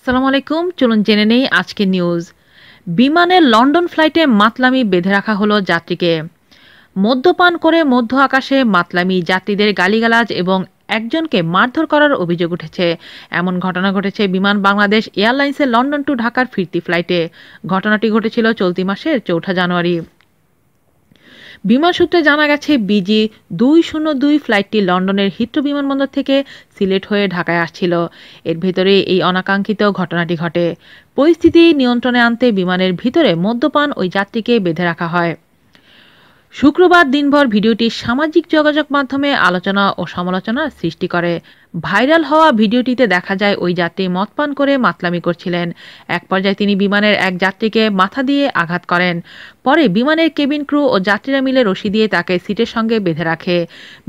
আসসালামু আলাইকুম। চলুন জেনে নেই আজকের নিউজ। বিমানের লন্ডন ফ্লাইটে মাতলামি বেঁধে রাখা হলো যাত্রীকে। মদ্যপান করে মধ্য আকাশে মাতলামি, যাত্রীদের গালিগালাজ এবং একজনকে মারধর করার অভিযোগ উঠেছে। এমন ঘটনা ঘটেছে বিমান বাংলাদেশ এয়ারলাইন্সের লন্ডন টু ঢাকার ফিরতি ফ্লাইটে। ঘটনাটি ঘটেছিল চলতি মাসের ৪ জানুয়ারি। বিমান সূত্রে জানা গেছে বিজি ২০২ ফ্লাইটটি লন্ডনের হিথ্রো বিমানবন্দর থেকে সিলেট হয়ে ঢাকায় আসছিল। এর ভেতরে এই অনাকাঙ্ক্ষিত ঘটনাটি ঘটে। পরিস্থিতি নিয়ন্ত্রণে আনতে বিমানের ভিতরে মদ্যপান ওই যাত্রীকে বেঁধে রাখা হয়। শুক্রবার দিনভর ভিডিওটি সামাজিক যোগাযোগ মাধ্যমে আলোচনা ও সমালোচনার সৃষ্টি করে। ভাইরাল হওয়া ভিডিওটিতে দেখা যায় ওই যাত্রী মদ পান করে মাতলামি করছিলেন। এক পর্যায়ে তিনি বিমানের এক যাত্রীকে মাথা দিয়ে আঘাত করেন। পরে বিমানের কেবিন ক্রু ও যাত্রীরা মিলে রশি দিয়ে তাকে সিটের সঙ্গে বেঁধে রাখে।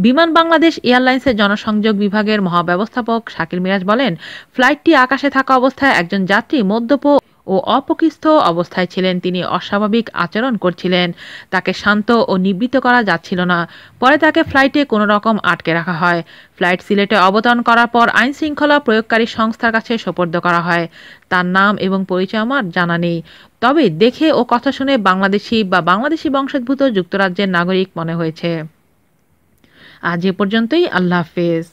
বিমান বাংলাদেশ এয়ারলাইন্সের জনসংযোগ বিভাগের মহাব্যবস্থাপক শাকিল মিরাজ বলেন, ফ্লাইটটি আকাশে থাকা অবস্থায় একজন যাত্রী মদ্যপ ও অপকৃস্থ অবস্থায় ছিলেন। তিনি অস্বাভাবিক আচরণ করছিলেন। তাকে শান্ত ও নিবৃত্ত করা যাচ্ছিল না। পরে তাকে ফ্লাইটে কোনো রকম আটকে রাখা হয়। ফ্লাইট সিলেটে অবতরণ করার পর আইন শৃঙ্খলা প্রয়োগকারী সংস্থার কাছে সোপর্দ করা হয়। তার নাম এবং পরিচয় আমার জানা নেই, তবে দেখে ও কথা শুনে বাংলাদেশি বা বাংলাদেশি বংশোদ্ভূত যুক্তরাজ্যের নাগরিক মনে হয়েছে। আজ এ পর্যন্তই। আল্লাহ হাফেজ।